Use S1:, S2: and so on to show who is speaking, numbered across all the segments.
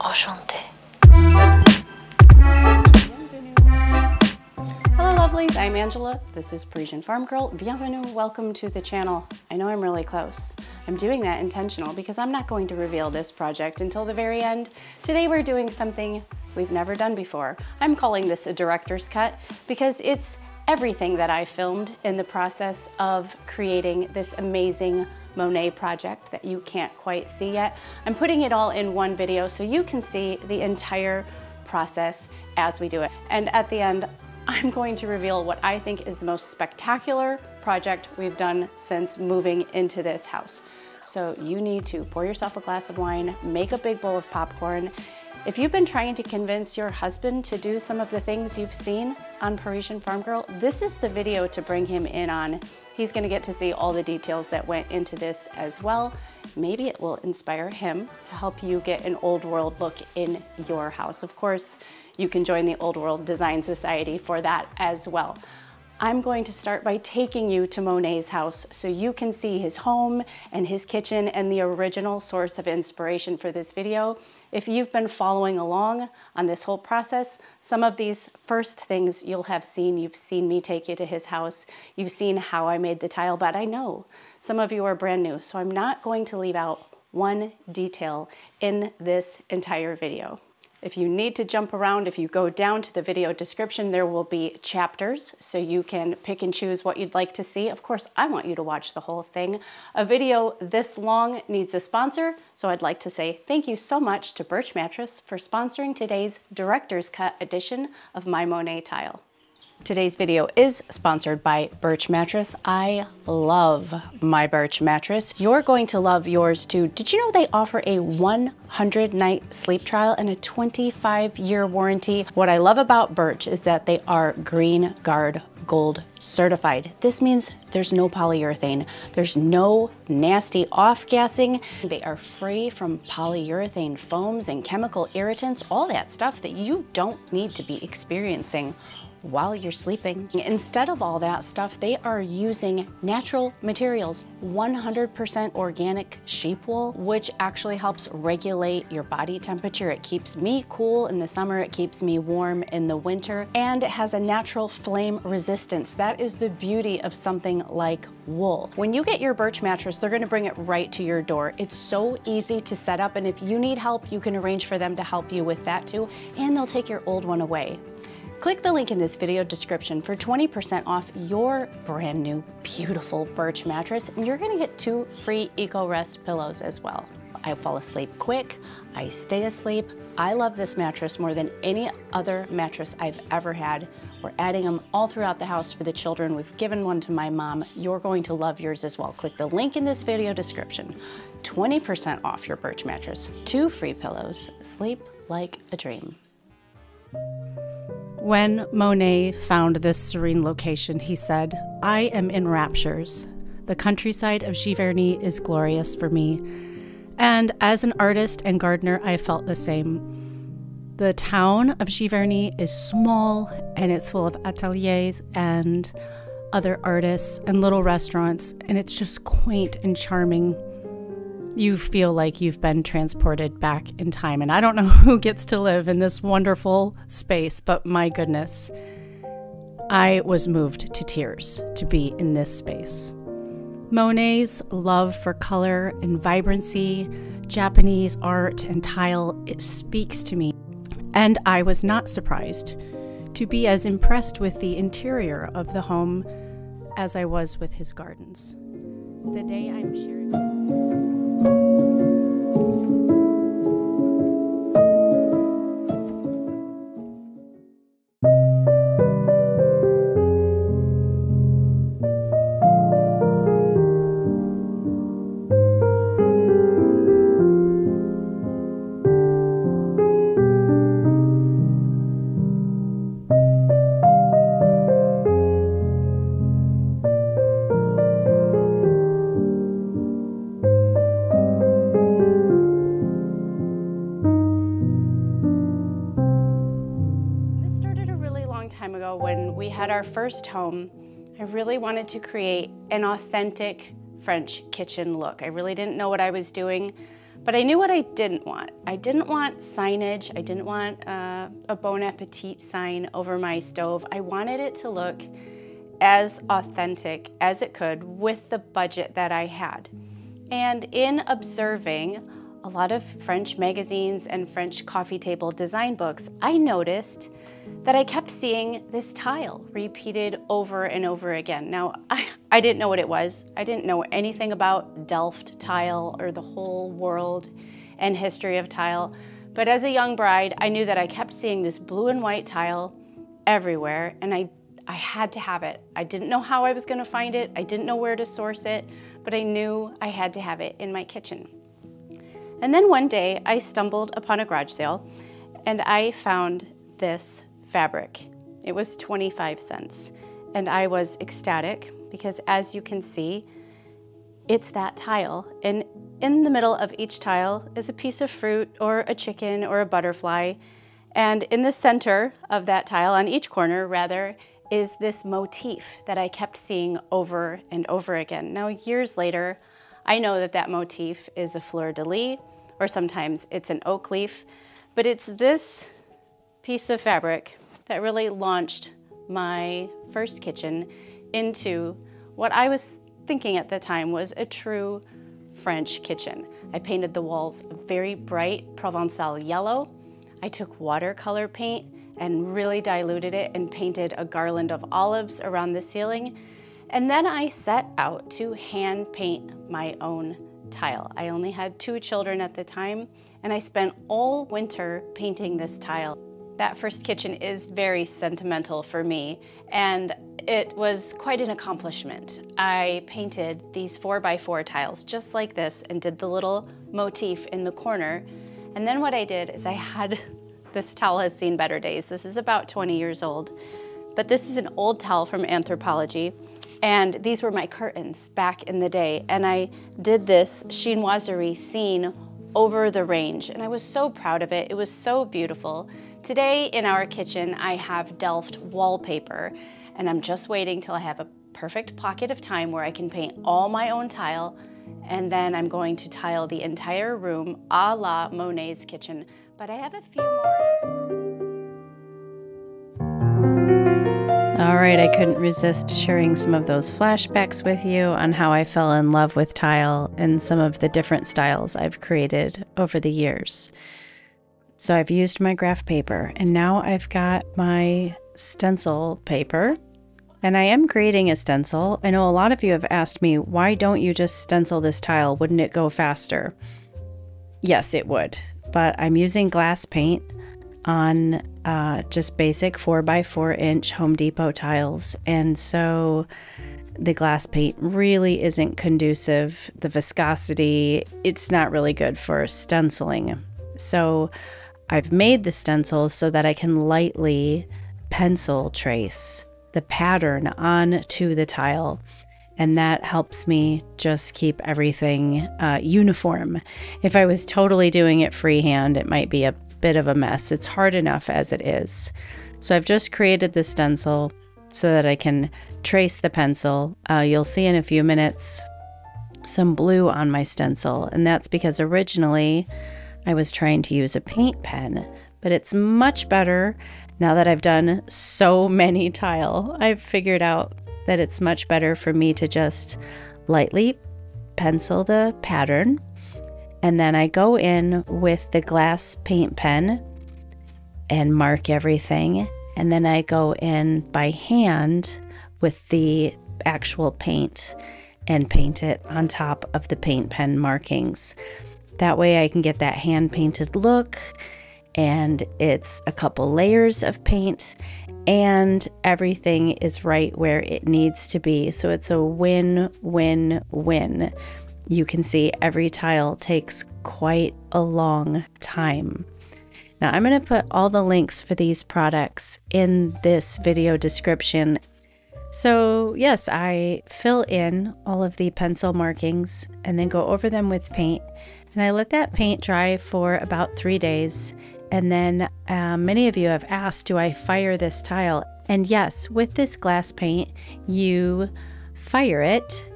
S1: Enchanté.
S2: Hello lovelies, I'm Angela. This is Parisienne Farmgirl. Bienvenue, welcome to the channel. I know I'm really close. I'm doing that intentional because I'm not going to reveal this project until the very end. Today we're doing something we've never done before. I'm calling this a director's cut because it's everything that I filmed in the process of creating this amazing Monet project that you can't quite see yet. I'm putting it all in one video so you can see the entire process as we do it. And at the end, I'm going to reveal what I think is the most spectacular project we've done since moving into this house. So you need to pour yourself a glass of wine, make a big bowl of popcorn. If you've been trying to convince your husband to do some of the things you've seen on Parisienne Farmgirl, this is the video to bring him in on. He's gonna get to see all the details that went into this as well. Maybe it will inspire him to help you get an old world look in your house. Of course, you can join the Old World Design Society for that as well. I'm going to start by taking you to Monet's house so you can see his home and his kitchen and the original source of inspiration for this video. If you've been following along on this whole process, some of these first things you'll have seen. You've seen me take you to his house. You've seen how I made the tile, but I know some of you are brand new, so I'm not going to leave out one detail in this entire video. If you need to jump around, if you go down to the video description, there will be chapters so you can pick and choose what you'd like to see. Of course, I want you to watch the whole thing. A video this long needs a sponsor, so I'd like to say thank you so much to Birch Mattress for sponsoring today's Director's Cut edition of my Monet tile. Today's video is sponsored by Birch Mattress. I love my Birch mattress. You're going to love yours too. Did you know they offer a 100-night sleep trial and a 25-year warranty? What I love about Birch is that they are Green Guard Gold certified. This means there's no polyurethane. There's no nasty off-gassing. They are free from polyurethane foams and chemical irritants, all that stuff that you don't need to be experiencing while you're sleeping. Instead of all that stuff, they are using natural materials, 100% organic sheep wool, which actually helps regulate your body temperature. It keeps me cool in the summer, it keeps me warm in the winter, and it has a natural flame resistance. That is the beauty of something like wool. When you get your Birch mattress, they're gonna bring it right to your door. It's so easy to set up, and if you need help, you can arrange for them to help you with that too, and they'll take your old one away. Click the link in this video description for 20% off your brand new, beautiful Birch mattress, and you're gonna get 2 free Eco-Rest pillows as well. I fall asleep quick, I stay asleep. I love this mattress more than any other mattress I've ever had. We're adding them all throughout the house for the children. We've given one to my mom. You're going to love yours as well. Click the link in this video description. 20% off your Birch mattress, 2 free pillows. Sleep like a dream. When Monet found this serene location, he said, "I am in raptures. The countryside of Giverny is glorious for me." And as an artist and gardener, I felt the same. The town of Giverny is small and it's full of ateliers and other artists and little restaurants, and it's just quaint and charming. You feel like you've been transported back in time. And I don't know who gets to live in this wonderful space, but my goodness, I was moved to tears to be in this space. Monet's love for color and vibrancy, Japanese art and tile, it speaks to me. And I was not surprised to be as impressed with the interior of the home as I was with his gardens. The day I'm sharing... When we had our first home, I really wanted to create an authentic French kitchen look. I really didn't know what I was doing, But I knew what I didn't want. I didn't want signage. I didn't want a Bon Appetit sign over my stove. I wanted it to look as authentic as it could with the budget that I had. And in observing a lot of French magazines and French coffee table design books, I noticed that I kept seeing this tile repeated over and over again. Now, I didn't know what it was. I didn't know anything about Delft tile or the whole world and history of tile. But as a young bride, I knew that I kept seeing this blue and white tile everywhere, and I had to have it. I didn't know how I was gonna find it. I didn't know where to source it, but I knew I had to have it in my kitchen. And then one day I stumbled upon a garage sale and I found this fabric. It was 25 cents. And I was ecstatic because, as you can see, it's that tile. And in the middle of each tile is a piece of fruit or a chicken or a butterfly. And in the center of that tile, on each corner rather, is this motif that I kept seeing over and over again. Now, years later, I know that that motif is a fleur-de-lis, or sometimes it's an oak leaf, but it's this piece of fabric that really launched my first kitchen into what I was thinking at the time was a true French kitchen. I painted the walls a very bright Provençal yellow. I took watercolor paint and really diluted it and painted a garland of olives around the ceiling. And then I set out to hand paint my own tile. I only had 2 children at the time, and I spent all winter painting this tile. That first kitchen is very sentimental for me, and it was quite an accomplishment. I painted these 4x4 tiles just like this and did the little motif in the corner. And then what I did is this towel has seen better days. This is about 20 years old, but this is an old towel from Anthropologie. And these were my curtains back in the day. And I did this chinoiserie scene over the range. And I was so proud of it. It was so beautiful. Today in our kitchen, I have Delft wallpaper. And I'm just waiting till I have a perfect pocket of time where I can paint all my own tile. And then I'm going to tile the entire room a la Monet's kitchen. But I have a few more. All right, I couldn't resist sharing some of those flashbacks with you on how I fell in love with tile and some of the different styles I've created over the years. So I've used my graph paper, and now I've got my stencil paper, and I am creating a stencil. I know a lot of you have asked me, why don't you just stencil this tile? Wouldn't it go faster? Yes, it would, but I'm using glass paint on just basic 4x4 inch Home Depot tiles, and so the glass paint really isn't conducive. The viscosity, it's not really good for stenciling. So I've made the stencil so that I can lightly pencil trace the pattern onto the tile, and that helps me just keep everything uniform. If I was totally doing it freehand, it might be a bit of a mess. It's hard enough as it is. So I've just created the stencil so that I can trace the pencil. You'll see in a few minutes some blue on my stencil, and that's because originally I was trying to use a paint pen, but it's much better now that I've done so many tile. I've figured out that it's much better for me to just lightly pencil the pattern, and then I go in with the glass paint pen and mark everything, and then I go in by hand with the actual paint and paint it on top of the paint pen markings. That way I can get that hand painted look, and it's a couple layers of paint, and everything is right where it needs to be. So it's a win-win-win. You can see every tile takes quite a long time. Now I'm going to put all the links for these products in this video description. So yes, I fill in all of the pencil markings and then go over them with paint. And I let that paint dry for about 3 days. And then many of you have asked, do I fire this tile? And yes, with this glass paint, you fire it,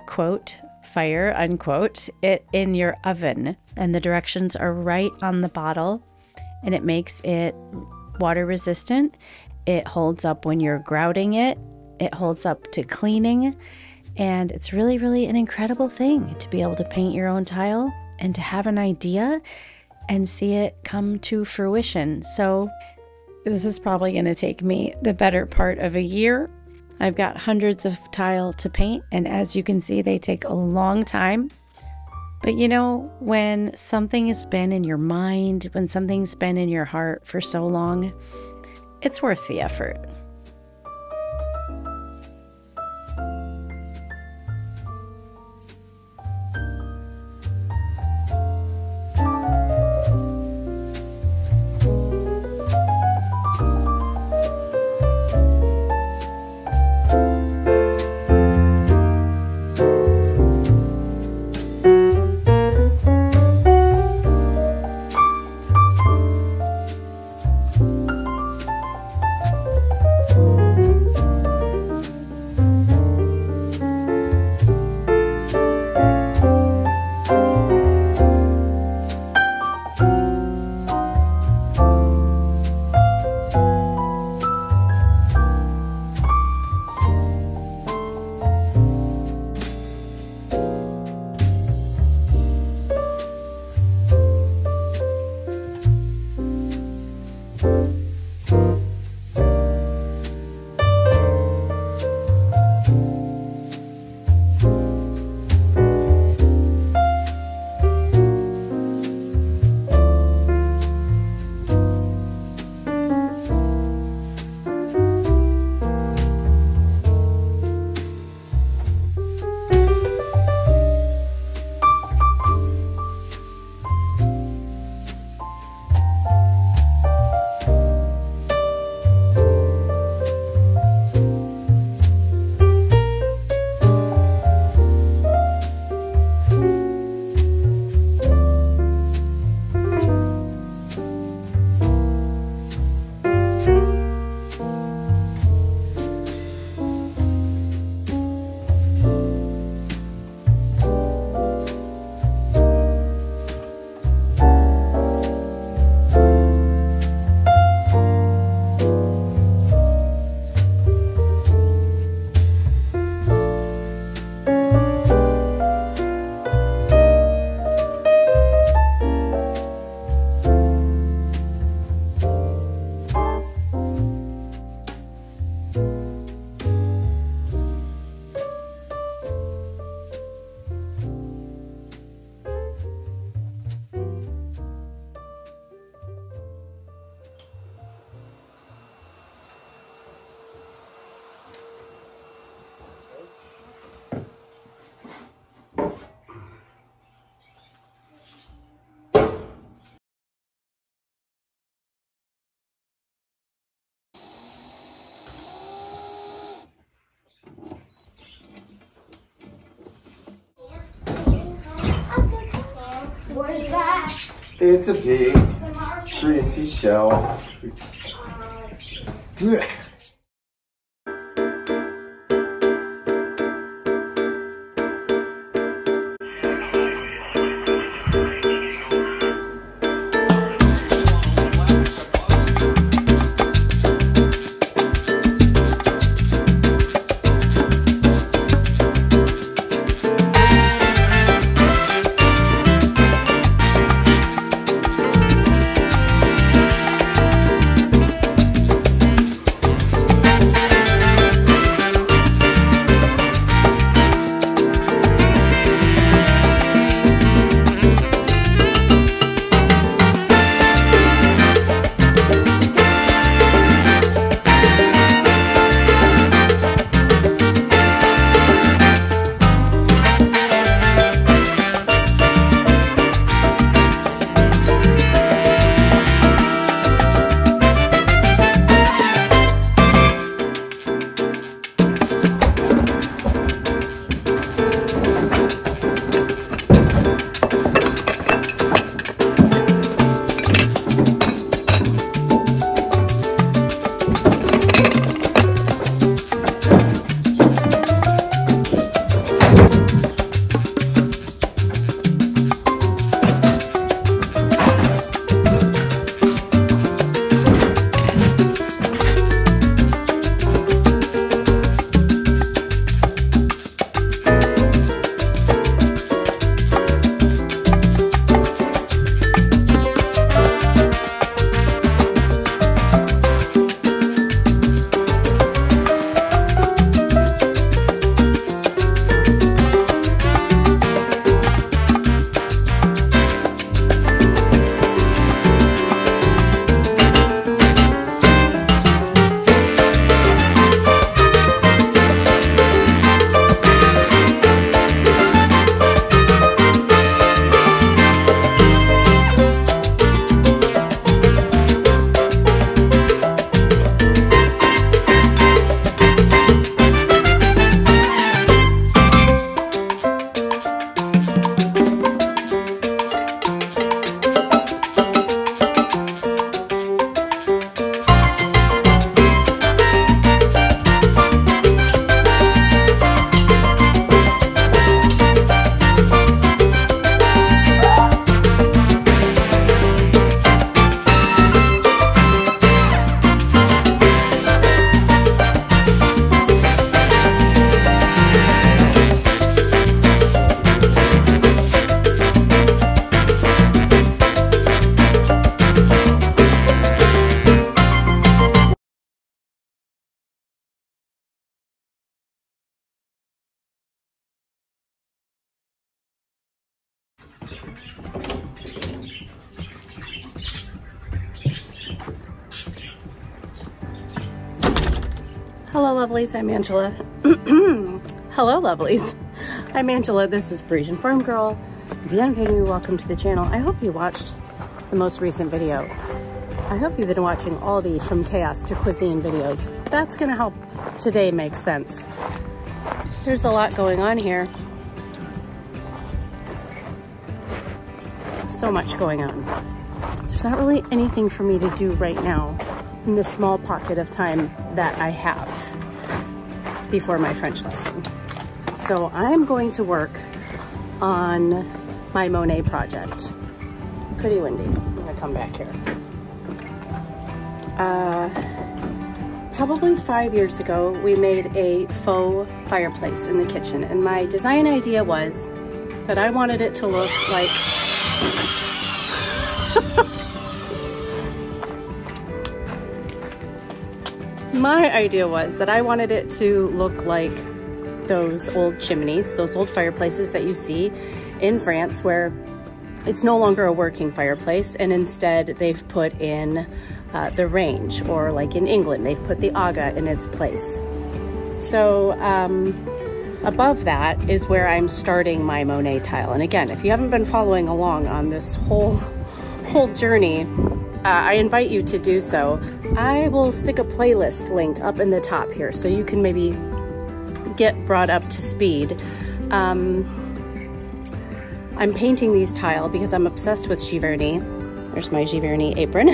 S2: quote,
S1: fire, unquote, it in your oven. And the directions are right on the bottle, and it makes it water resistant. It holds up when you're grouting it. It holds up to cleaning. And it's really, really an incredible thing to be able to paint your own tile and to have an idea and see it come to fruition. So this is probably going to take me the better part of a year. I've got hundreds of tile to paint, and as you can see, they take a long time. But you know, when something has been in your mind, when something's been in your heart for so long, it's worth the effort.
S3: It's a big, greasy shelf.
S2: Hello lovelies, I'm Angela. Hello lovelies, I'm Angela. This is Parisienne Farmgirl. Bienvenue, welcome to the channel. I hope you watched the most recent video. I hope you've been watching all the From Chaos to Cuisine videos. That's gonna help today make sense. There's a lot going on here. So much going on. There's not really anything for me to do right now in the small pocket of time that I have before my French lesson. So I'm going to work on my Monet project. Pretty windy. I'm gonna come back here. Probably 5 years ago, we made a faux fireplace in the kitchen, and my design idea was that I wanted it to look like my idea was that I wanted it to look like those old chimneys, those old fireplaces that you see in France where it's no longer a working fireplace, and instead they've put in the range, or like in England, they've put the aga in its place. So above that is where I'm starting my Monet tile. And again, if you haven't been following along on this whole journey, I invite you to do so. I will stick a playlist link up in the top here so you can maybe get brought up to speed. I'm painting these tile because I'm obsessed with Giverny. There's my Giverny apron.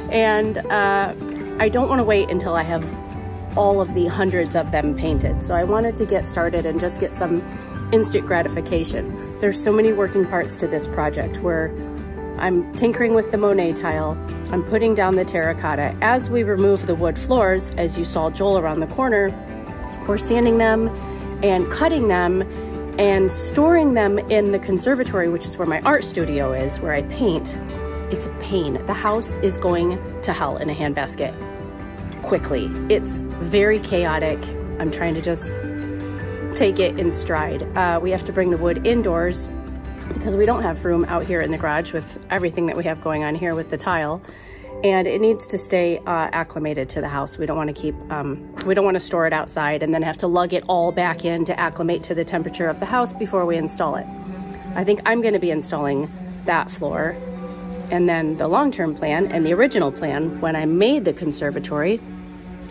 S2: And I don't want to wait until I have all of the hundreds of them painted. So I wanted to get started and just get some instant gratification. There's so many working parts to this project where I'm tinkering with the Monet tile, I'm putting down the terracotta. As we remove the wood floors, as you saw Joel around the corner, we're sanding them and cutting them and storing them in the conservatory, which is where my art studio is, where I paint. It's a pain. The house is going to hell in a handbasket quickly. It's very chaotic. I'm trying to just take it in stride. We have to bring the wood indoors because we don't have room out here in the garage with everything that we have going on here with the tile, and it needs to stay acclimated to the house. We don't want to keep, we don't want to store it outside and then have to lug it all back in to acclimate to the temperature of the house before we install it. I think I'm going to be installing that floor. And then the long-term plan and the original plan when I made the conservatory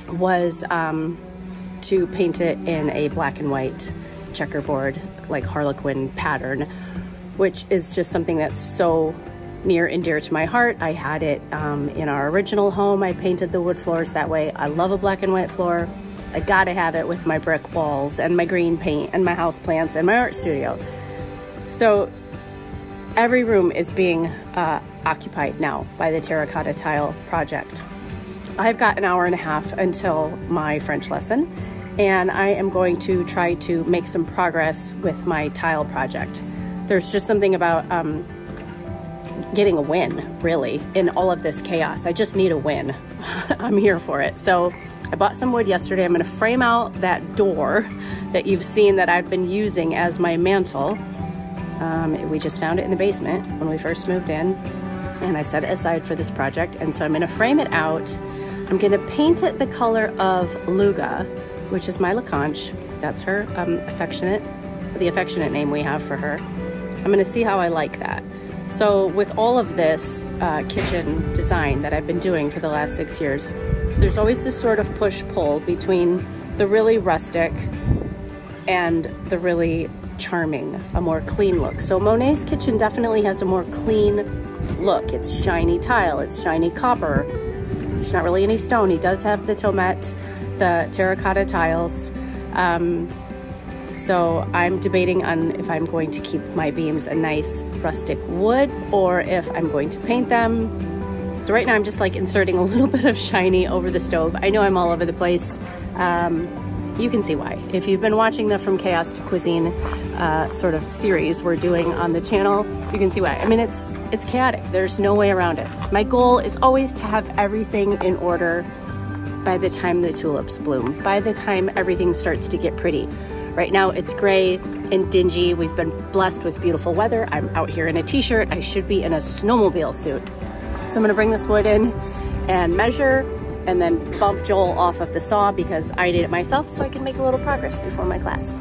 S2: was to paint it in a black and white checkerboard, like Harlequin pattern, which is just something that's so near and dear to my heart. I had it in our original home. I painted the wood floors that way. I love a black and white floor. I gotta have it with my brick walls and my green paint and my house plants and my art studio. So every room is being occupied now by the terracotta tile project. I've got an hour and a half until my French lesson, and I am going to try to make some progress with my tile project. There's just something about getting a win, really, in all of this chaos. I just need a win. I'm here for it. So I bought some wood yesterday. I'm gonna frame out that door that you've seen that I've been using as my mantle. We just found it in the basement when we first moved in, and I set it aside for this project. And so I'm gonna frame it out. I'm gonna paint it the color of Luga, which is my LaConche. That's her the affectionate name we have for her. I'm gonna see how I like that. So with all of this kitchen design that I've been doing for the last 6 years, there's always this sort of push-pull between the really rustic and the really charming, a more clean look. So Monet's kitchen definitely has a more clean look. It's shiny tile, it's shiny copper. There's not really any stone. He does have the tomette, the terracotta tiles. So I'm debating on if I'm going to keep my beams a nice rustic wood or if I'm going to paint them. So right now I'm just like inserting a little bit of shiny over the stove. I know I'm all over the place. You can see why. If you've been watching the From Chaos to Cuisine sort of series we're doing on the channel, you can see why. I mean, it's chaotic. There's no way around it. My goal is always to have everything in order by the time the tulips bloom, by the time everything starts to get pretty. Right now it's gray and dingy. We've been blessed with beautiful weather. I'm out here in a t-shirt. I should be in a snowmobile suit. So I'm gonna bring this wood in and measure and then bump Joel off of the saw because I did it myself so I can make a little progress before my class.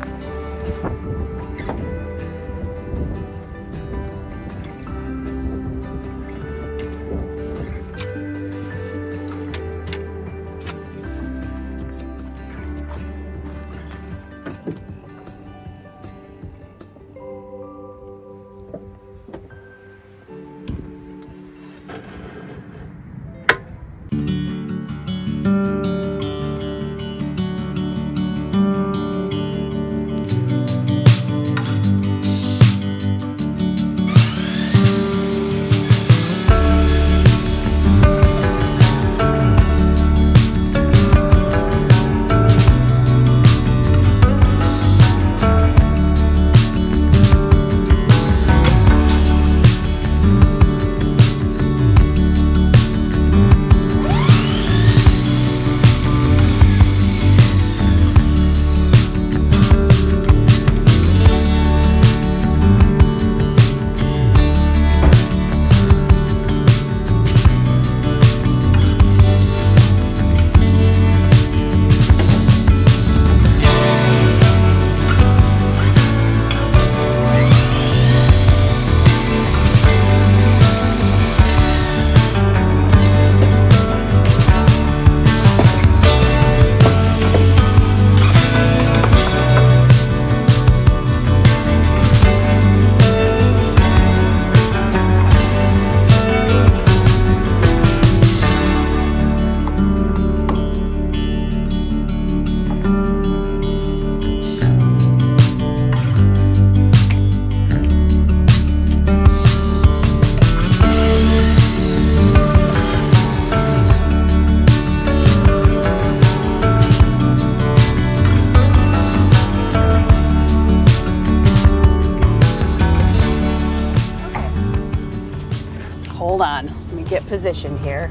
S2: Hold on, let me get positioned here.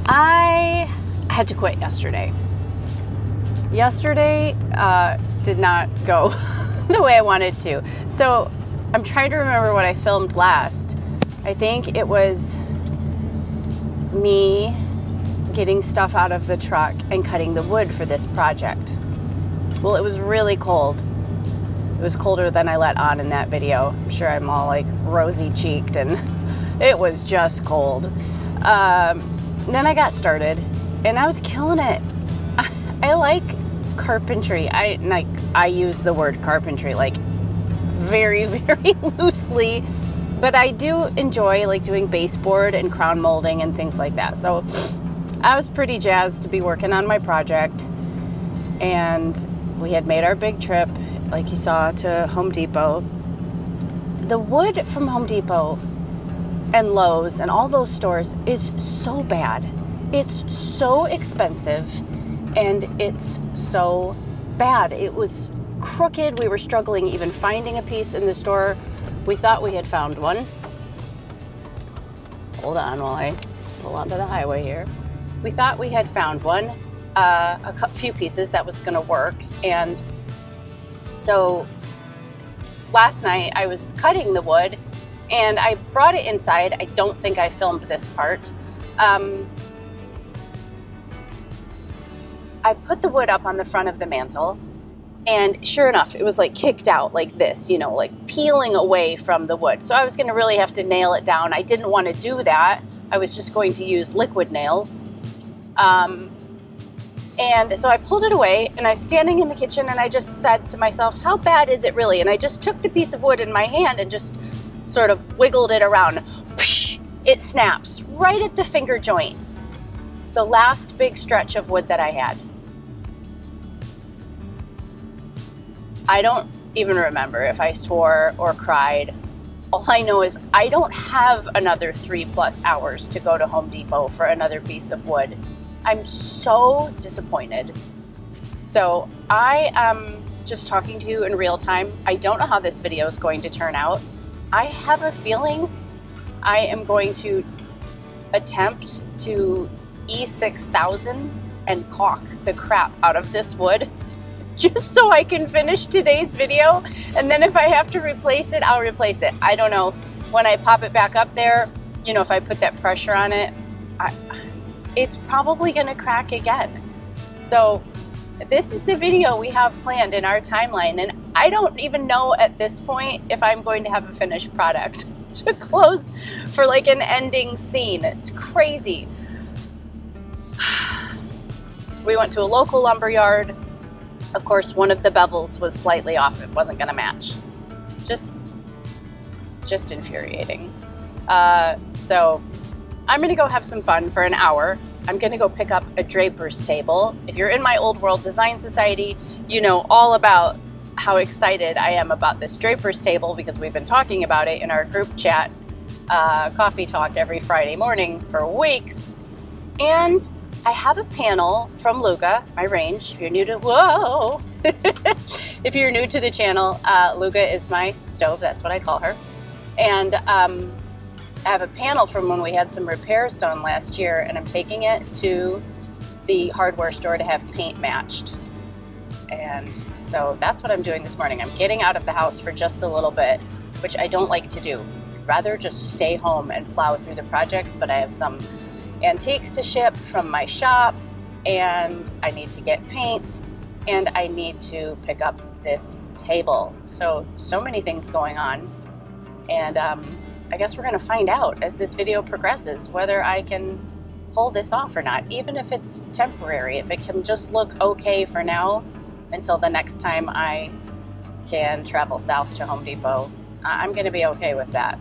S2: I had to quit yesterday. Yesterday did not go the way I wanted to. So I'm trying to remember what I filmed last. I think it was me getting stuff out of the truck and cutting the wood for this project. Well, it was really cold. It was colder than I let on in that video. I'm sure I'm all like rosy cheeked and it was just cold. Then I got started and I was killing it. I like carpentry. I use the word carpentry like very, very loosely, but I do enjoy like doing baseboard and crown molding and things like that. So I was pretty jazzed to be working on my project, and we had made our big trip, like you saw, to Home Depot. The wood from Home Depot and Lowe's and all those stores is so bad. It's so expensive and it's so bad. It was crooked. We were struggling even finding a piece in the store. We thought we had found one. Hold on while I pull onto the highway here. We thought we had found one, a few pieces that was gonna work. And so last night I was cutting the wood and I brought it inside. I don't think I filmed this part. I put the wood up on the front of the mantle, and sure enough, it was like kicked out like this, you know, like peeling away from the wood. So I was gonna really have to nail it down. I didn't want to do that. I was just going to use liquid nails. And so I pulled it away and I was standing in the kitchen and I just said to myself, how bad is it really? And I just took the piece of wood in my hand and just sort of wiggled it around. Psh, it snaps right at the finger joint. The last big stretch of wood that I had. I don't even remember if I swore or cried. All I know is I don't have another 3+ hours to go to Home Depot for another piece of wood. I'm so disappointed. So I am just talking to you in real time. I don't know how this video is going to turn out. I have a feeling I am going to attempt to E6000 and caulk the crap out of this wood just so I can finish today's video. And then if I have to replace it, I'll replace it. I don't know. When I pop it back up there, you know, if I put that pressure on it, it's probably gonna crack again. So this is the video we have planned in our timeline, and I don't even know at this point if I'm going to have a finished product to close for like an ending scene. It's crazy. We went to a local lumber yard. Of course, one of the bevels was slightly off. It wasn't gonna match. Just infuriating. So I'm gonna go have some fun for an hour. I'm gonna go pick up a draper's table. If you're in my Old World Design Society, you know all about how excited I am about this draper's table because we've been talking about it in our group chat, coffee talk every Friday morning for weeks. And I have a panel from Luca, my range. If you're new to, whoa! If you're new to the channel, Luca is my stove, that's what I call her. And I have a panel from when we had some repairs done last year, and I'm taking it to the hardware store to have paint matched. And so that's what I'm doing this morning. I'm getting out of the house for just a little bit, which I don't like to do. I'd rather just stay home and plow through the projects, but I have some antiques to ship from my shop, and I need to get paint, and I need to pick up this table. So many things going on. And I guess we're gonna find out as this video progresses whether I can pull this off or not, even if it's temporary, if it can just look okay for now until the next time I can travel south to Home Depot. I'm gonna be okay with that.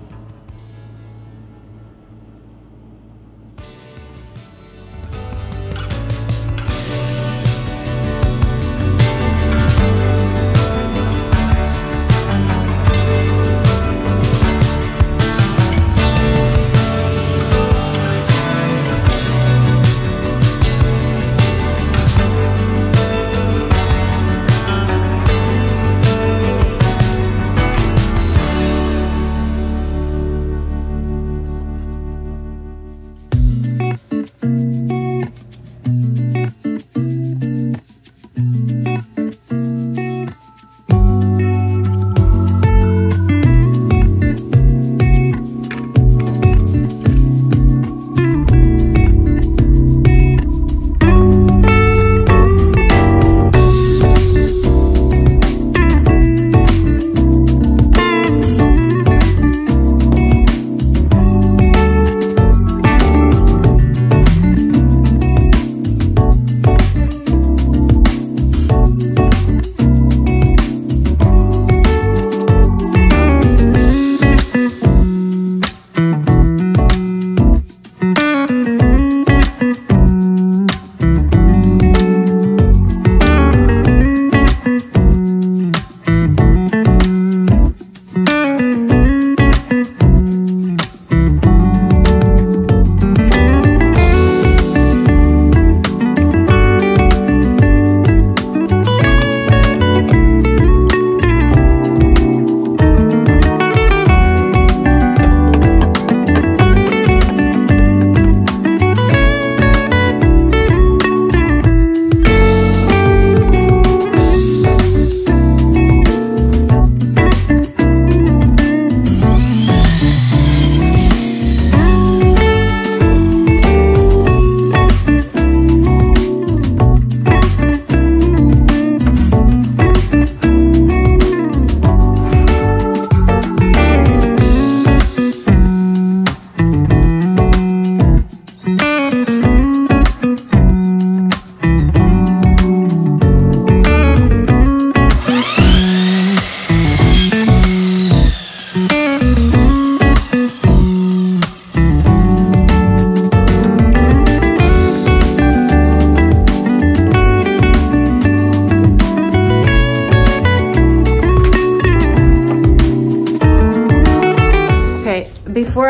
S2: before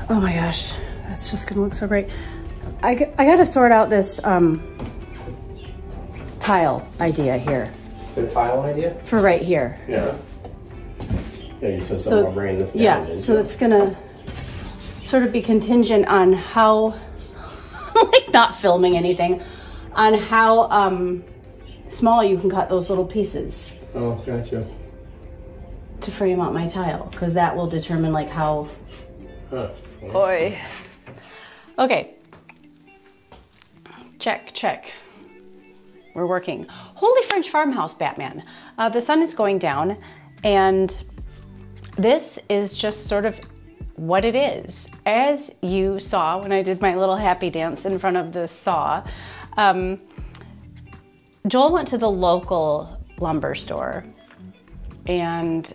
S2: oh my gosh, that's just gonna look so great. I gotta sort out this tile idea here.
S3: The tile idea?
S2: For right here.
S3: Yeah. Yeah, you said something about bringing this down.
S2: Yeah, so it's gonna sort of be contingent on how, like not filming anything, on how small you can cut those little pieces.
S3: Oh, gotcha.
S2: To frame out my tile, because that will determine like how
S3: Huh. Yeah.
S2: Oi. Okay. Check, check. We're working. Holy French farmhouse, Batman. The sun is going down, and this is just sort of what it is. As you saw when I did my little happy dance in front of the saw, Joel went to the local lumber store, and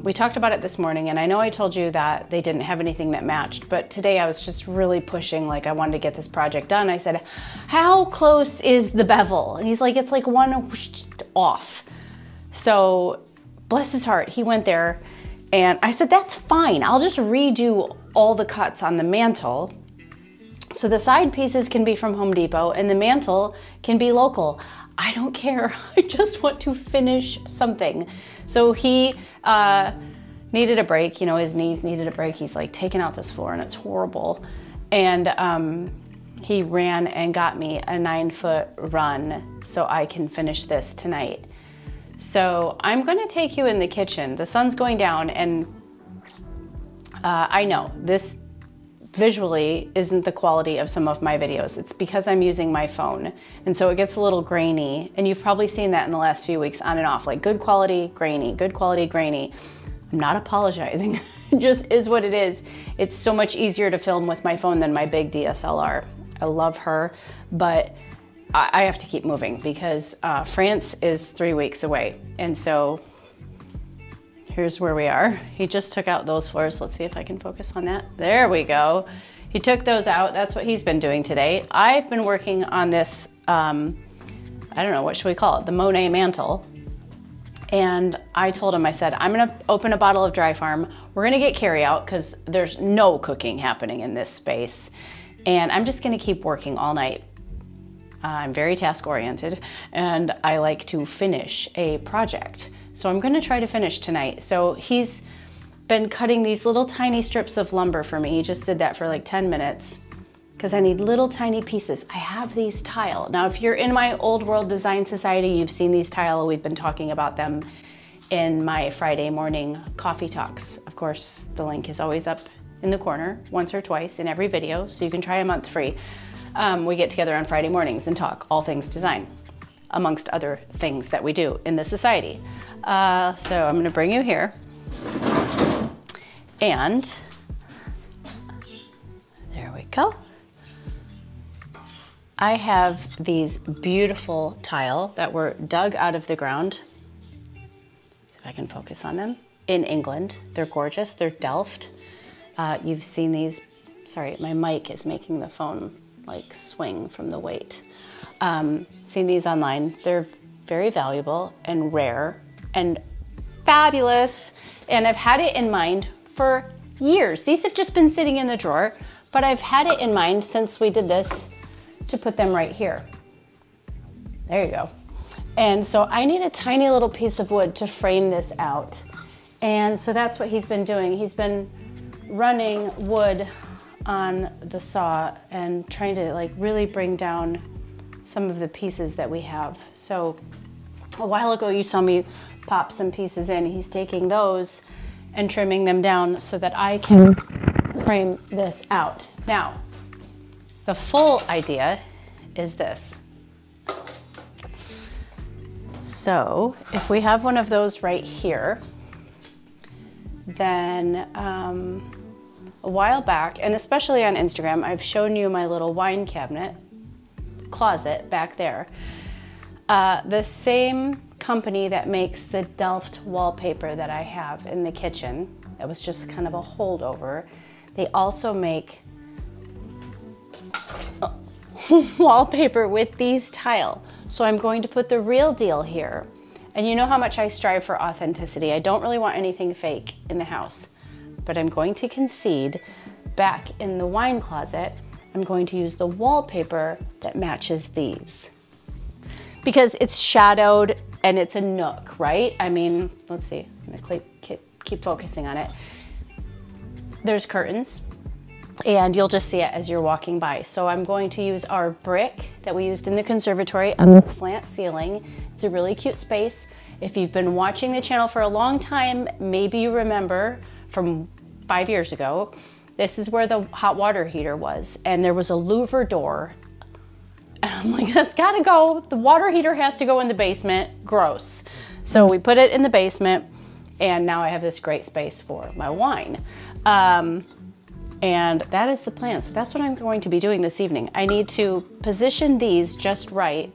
S2: we talked about it this morning, and I know I told you that they didn't have anything that matched, but today I was just really pushing, like I wanted to get this project done. I said, how close is the bevel? And he's like, it's like one off. So bless his heart, he went there, and I said, that's fine. I'll just redo all the cuts on the mantle. So the side pieces can be from Home Depot and the mantle can be local. I don't care. I just want to finish something. So he needed a break. You know, his knees needed a break. He's like taking out this floor and it's horrible. And he ran and got me a 9-foot run so I can finish this tonight. So I'm gonna take you in the kitchen. The sun's going down, and I know this visually isn't the quality of some of my videos. It's because I'm using my phone, and so it gets a little grainy, and you've probably seen that in the last few weeks on and off, like good quality, grainy, good quality, grainy. I'm not apologizing. It just is what it is. It's so much easier to film with my phone than my big DSLR. I love her, but I have to keep moving because France is 3 weeks away. And so here's where we are. He just took out those floors. Let's see if I can focus on that. There we go. He took those out. That's what he's been doing today. I've been working on this, I don't know, what should we call it? The Monet mantle. And I told him, I said, I'm gonna open a bottle of Dry Farm. We're gonna get Carryout because there's no cooking happening in this space. And I'm just gonna keep working all night. I'm very task oriented and I like to finish a project. So I'm gonna try to finish tonight. So he's been cutting these little tiny strips of lumber for me. He just did that for like 10 minutes because I need little tiny pieces. I have these tile. Now, if you're in my Old World Design Society, you've seen these tile. We've been talking about them in my Friday morning coffee talks. Of course, the link is always up in the corner once or twice in every video, so you can try a month free. We get together on Friday mornings and talk all things design, amongst other things that we do in the society. So I'm gonna bring you here. And there we go. I have these beautiful tile that were dug out of the ground. See if I can focus on them. In England, they're gorgeous, they're Delft. You've seen these, sorry, my mic is making the phone like swing from the weight. Seen these online. They're very valuable and rare and fabulous. And I've had it in mind for years. These have just been sitting in the drawer, but I've had it in mind since we did this to put them right here. There you go. And so I need a tiny little piece of wood to frame this out. And so that's what he's been doing. He's been running wood on the saw and trying to like really bring down some of the pieces that we have. So a while ago you saw me pop some pieces in. He's taking those and trimming them down so that I can frame this out. Now, the full idea is this. So if we have one of those right here, then a while back, and especially on Instagram, I've shown you my little wine cabinet closet back there. The same company that makes the Delft wallpaper that I have in the kitchen, that was just kind of a holdover, they also make wallpaper with these tile. So I'm going to put the real deal here. And you know how much I strive for authenticity. I don't really want anything fake in the house, but I'm going to concede back in the wine closet, I'm going to use the wallpaper that matches these. Because it's shadowed and it's a nook, right? I mean, let's see, I'm gonna keep focusing on it. There's curtains and you'll just see it as you're walking by. So I'm going to use our brick that we used in the conservatory on the slant ceiling. It's a really cute space. If you've been watching the channel for a long time, maybe you remember from 5 years ago this is where the hot water heater was, and there was a louver door. And I'm like, that's gotta go. The water heater has to go in the basement. Gross. So we put it in the basement, and now I have this great space for my wine. And that is the plan. So that's what I'm going to be doing this evening. I need to position these just right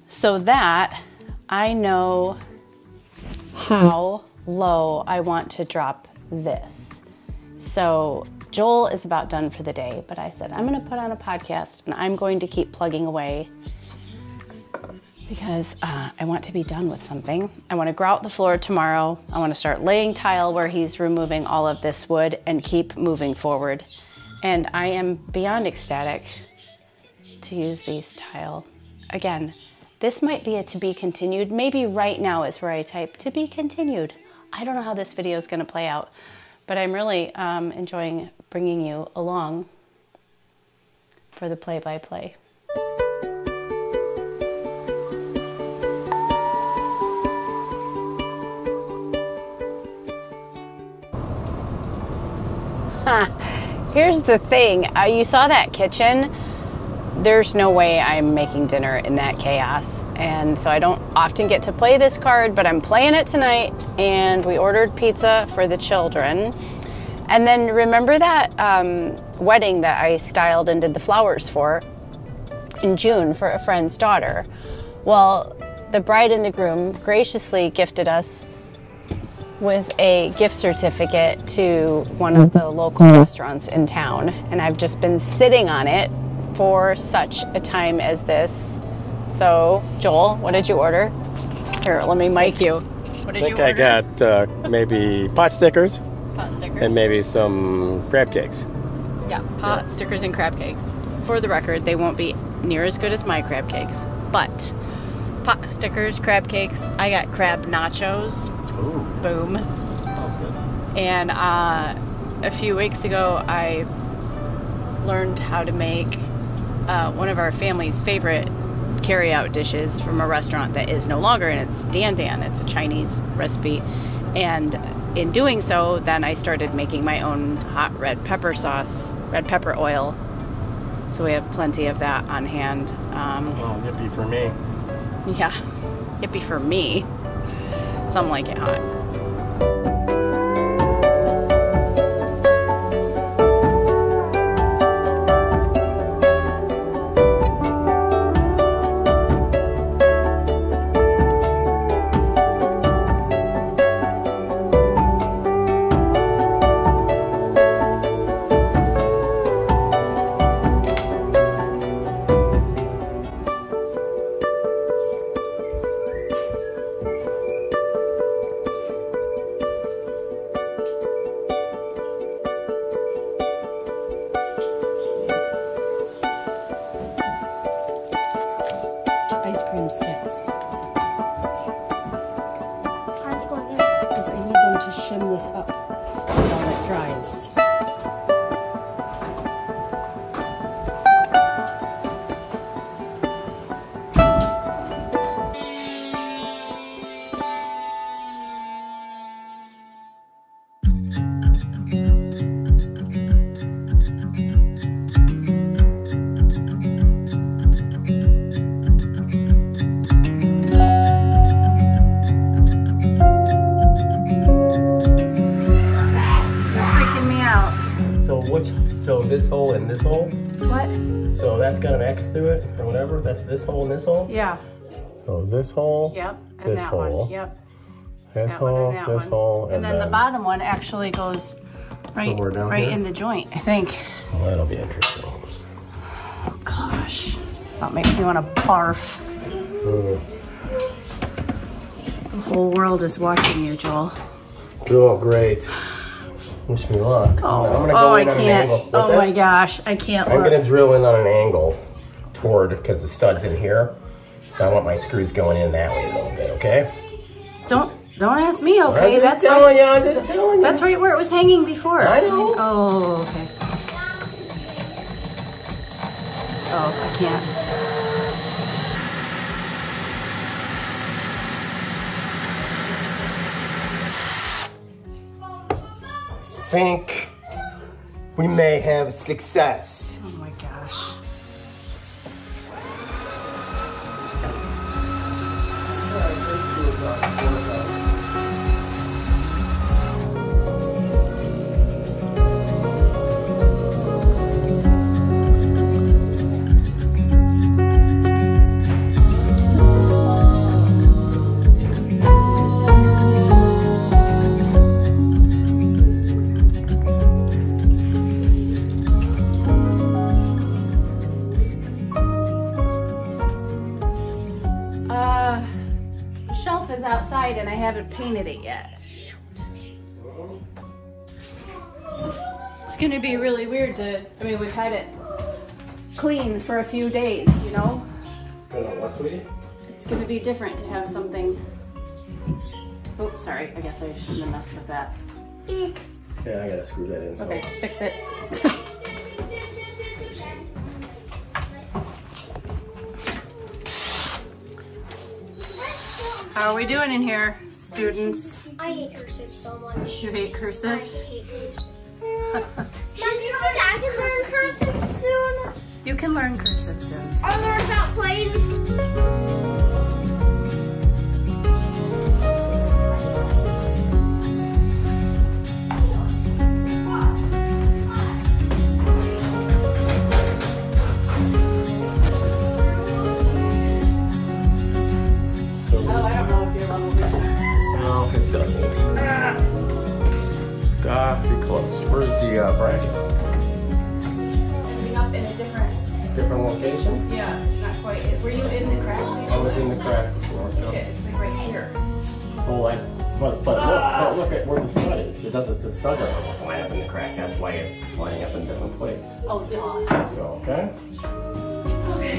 S2: so that I know how low I want to drop this. So Joel is about done for the day, but I said, I'm gonna put on a podcast and I'm going to keep plugging away because I want to be done with something. I want to grout the floor tomorrow. I want to start laying tile where he's removing all of this wood and keep moving forward. And I am beyond ecstatic to use these tile. Again, this might be a to be continued. Maybe right now is where I type to be continued. I don't know how this video is going to play out, but I'm really enjoying bringing you along for the play-by-play. Here's the thing, you saw that kitchen. There's no way I'm making dinner in that chaos. And so I don't often get to play this card, but I'm playing it tonight, and we ordered pizza for the children. And then remember that wedding that I styled and did the flowers for in June for a friend's daughter? Well, the bride and the groom graciously gifted us with a gift certificate to one of the local restaurants in town. And I've just been sitting on it for such a time as this. So, Joel, what did you order? Here, let me mic you. What did you order?
S3: I got maybe pot stickers.
S2: Pot stickers.
S3: And maybe some crab cakes.
S2: Yeah, pot stickers and crab cakes. For the record, they won't be near as good as my crab cakes, but pot stickers, crab cakes. I got crab nachos.
S3: Ooh.
S2: Boom.
S3: Sounds good.
S2: And a few weeks ago, I learned how to make one of our family's favorite carry-out dishes from a restaurant that is no longer, and it's Dan Dan. It's a Chinese recipe. And in doing so, then I started making my own hot red pepper sauce, red pepper oil. So we have plenty of that on hand.
S3: Oh, yippee for me.
S2: Yeah, yippee for me. Some like it hot. Sticks. Because I need them to shim this up while it dries.
S3: So this hole and this hole?
S2: What?
S3: So that's got an X through it or whatever? That's this hole and this hole?
S2: Yeah.
S3: So this hole,
S2: yep, and
S3: this
S2: that
S3: hole,
S2: one. Yep.
S3: this
S2: that
S3: hole,
S2: one and that
S3: this
S2: one.
S3: hole,
S2: and then the bottom one actually goes right, right in the joint, I think.
S3: Well, that'll be interesting.
S2: Oh gosh, that makes me want to barf. The whole world is watching you, Joel.
S3: Oh, great. Wish me luck.
S2: Oh,
S3: I'm gonna go in
S2: I
S3: on
S2: can't.
S3: an angle. What's
S2: Oh
S3: that?
S2: my gosh, I can't
S3: I'm
S2: look.
S3: gonna drill in on an angle toward, because the stud's in here. So I want my screws going in that way a little bit, okay?
S2: Don't ask me, okay?
S3: I'm
S2: That's
S3: just telling
S2: right.
S3: you, I'm just telling you.
S2: That's right where it was hanging before.
S3: I know.
S2: Oh, okay. Oh, I can't.
S3: think we may have success.
S2: Oh my gosh. Shelf is outside and I haven't painted it yet. Shoot. It's gonna be really weird to, I mean, we've had it clean for a few days, you know?
S3: What, sweetie?
S2: It's gonna be different to have something. Oh, sorry, I guess I shouldn't have messed with that. Eek.
S3: Yeah, I gotta screw that in. So.
S2: Okay, fix it. How are we doing in here, students?
S4: I hate cursive so much.
S2: You hate cursive?
S4: I hate it. Mom, do you think I can learn cursive soon?
S2: You can learn cursive soon.
S4: I'll learn about planes.
S3: Pretty close. Where's the bracket?
S2: Ending up in a different
S3: location?
S2: Yeah, it's not quite. Were you in the crack?
S3: I was in the crack before.
S2: Okay, it's like right here.
S3: Oh, but look at where the stud is. It doesn't. The stud doesn't line up in the crack. That's why it's lining up in a different place.
S2: Oh, duh.
S3: So okay.
S2: Okay.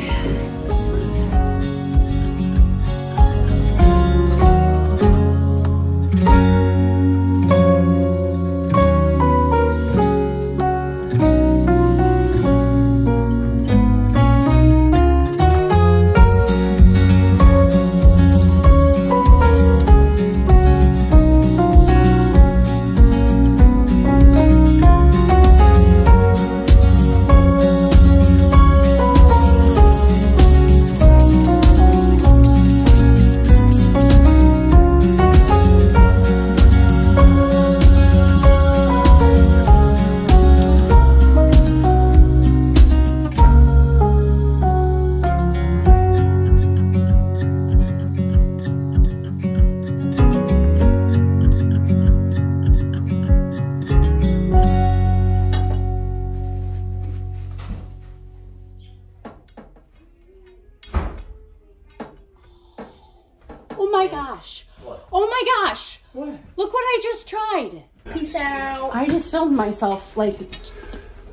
S2: Oh my gosh.
S3: What?
S2: Oh my gosh.
S3: What?
S2: Look what I just tried.
S4: Peace out.
S2: I just filmed myself, like,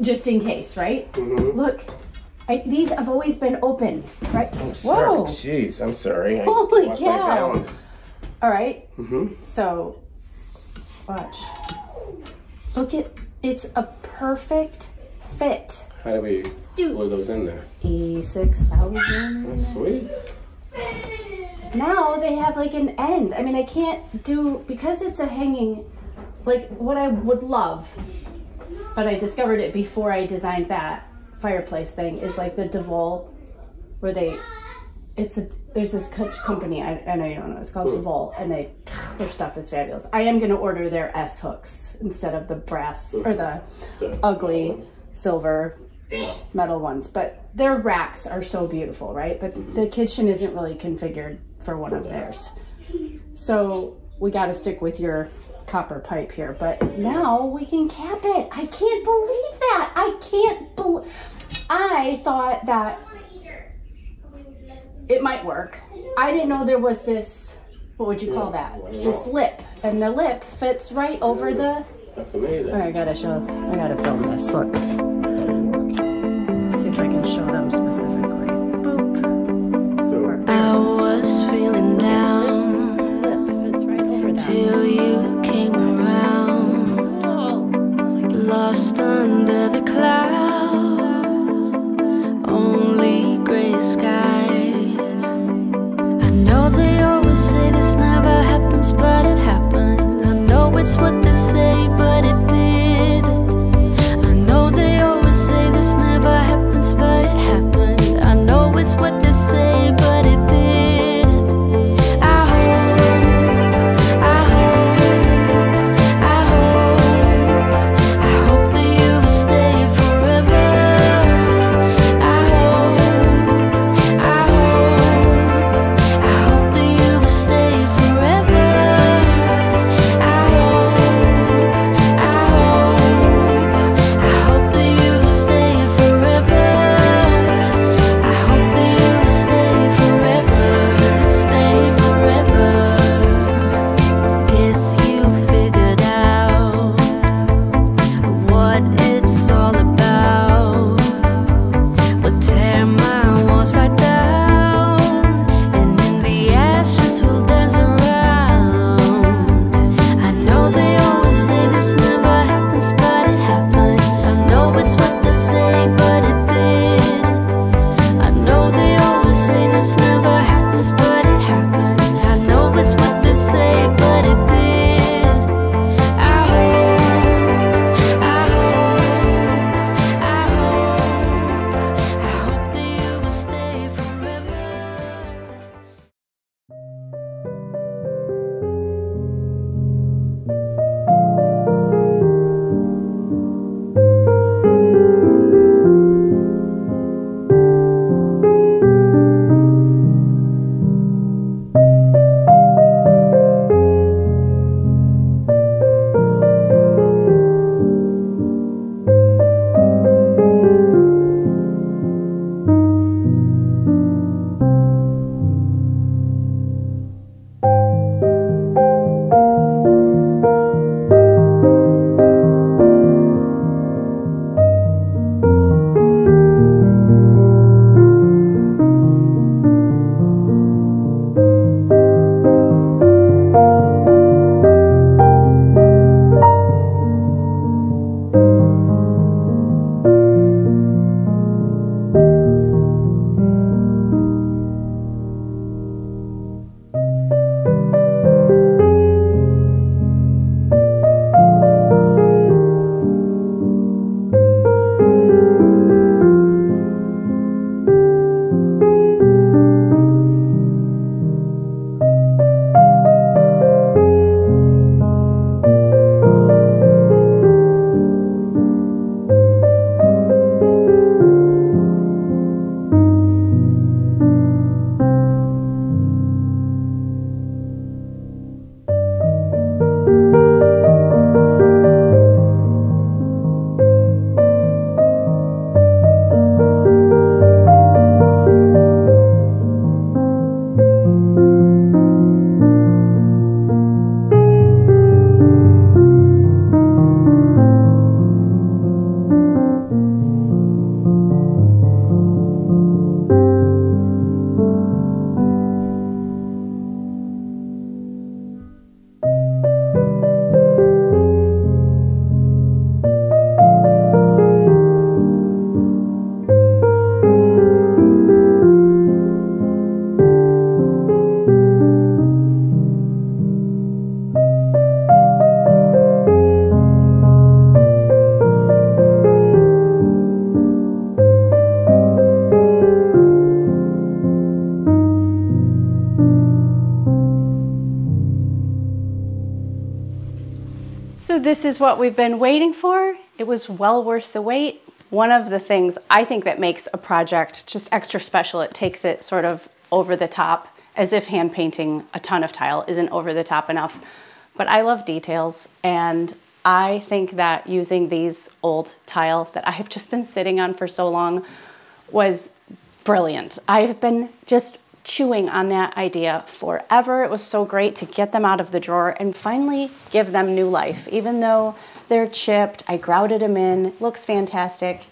S2: just in case, right?
S3: Mm-hmm.
S2: Look, these have always been open, right?
S3: I'm sorry.
S2: Whoa.
S3: Jeez, I'm sorry. I
S2: Holy
S3: lost my
S2: cow.
S3: balance.
S2: All right.
S3: Mm-hmm.
S2: So, watch. Look at, it's a perfect fit.
S3: How do we glue those in there?
S2: 86,000.
S3: That's sweet.
S2: Now they have like an end. I mean, I can't do, because it's a hanging, like what I would love, but I discovered it before I designed that fireplace thing, is like the DeVol, where there's this company, I know you don't know, it's called DeVol, and their stuff is fabulous. I am gonna order their S hooks instead of the brass, or the ugly silver metal ones, but their racks are so beautiful, right? But the kitchen isn't really configured for one of theirs. So we got to stick with your copper pipe here, but now we can cap it. I can't believe that. I thought that it might work. I didn't know there was this, what would you call that? This lip, and the lip fits right over the,
S3: That's amazing.
S2: all right, I gotta film this, look. See if I can show them specifically. Boop.
S3: So
S5: I was feeling down
S2: Lip fits right over that.
S5: till you came around, lost under the clouds, only gray skies. I know they always say this never happens, but it happened. I know it's what they say, but it did.
S2: So this is what we've been waiting for. It was well worth the wait. One of the things I think that makes a project just extra special, it takes it sort of over the top, as if hand painting a ton of tile isn't over the top enough. But I love details, and I think that using these old tile that I have just been sitting on for so long was brilliant. I've been just chewing on that idea forever. It was so great to get them out of the drawer and finally give them new life. Even though they're chipped, I grouted them in, looks fantastic.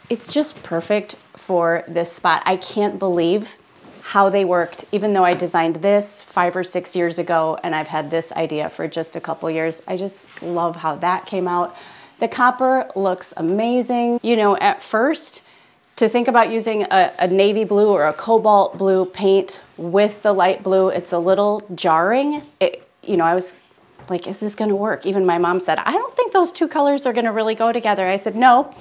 S2: It's just perfect for this spot. I can't believe how they worked, even though I designed this 5 or 6 years ago and I've had this idea for just a couple years. I just love how that came out. The copper looks amazing. You know, at first, to think about using a navy blue or a cobalt blue paint with the light blue, it's a little jarring. You know, I was like, is this gonna work? Even my mom said, I don't think those two colors are gonna really go together. I said, no,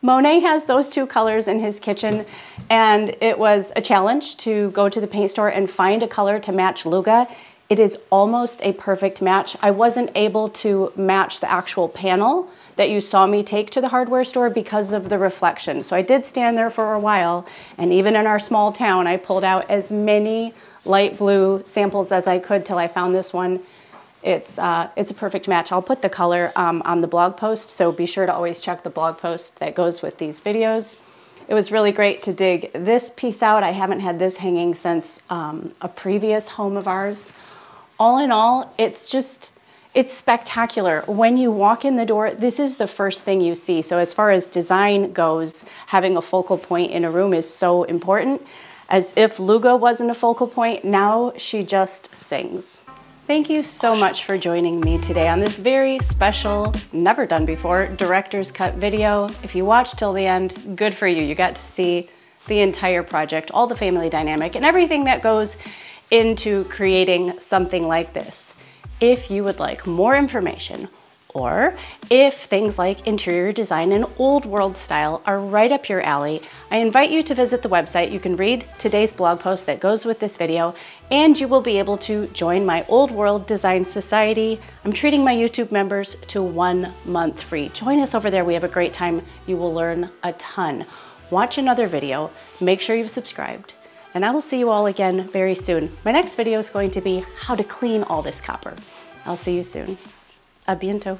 S2: Monet has those two colors in his kitchen, and it was a challenge to go to the paint store and find a color to match Luga. It is almost a perfect match. I wasn't able to match the actual panel that you saw me take to the hardware store because of the reflection. So I did stand there for a while, and even in our small town, I pulled out as many light blue samples as I could till I found this one. It's a perfect match. I'll put the color on the blog post, so be sure to always check the blog post that goes with these videos. It was really great to dig this piece out. I haven't had this hanging since a previous home of ours. All in all, it's spectacular. When you walk in the door, this is the first thing you see. So as far as design goes, having a focal point in a room is so important. As if Luga wasn't a focal point, now she just sings. Thank you so much for joining me today on this very special, never done before, director's cut video. If you watched till the end, good for you. You got to see the entire project, all the family dynamic, and everything that goes into creating something like this. If you would like more information, or if things like interior design and old world style are right up your alley, I invite you to visit the website. You can read today's blog post that goes with this video, and you will be able to join my Old World Design Society. I'm treating my YouTube members to 1 month free. Join us over there. We have a great time. You will learn a ton. Watch another video. Make sure you've subscribed. And I will see you all again very soon. My next video is going to be how to clean all this copper. I'll see you soon. A bientôt.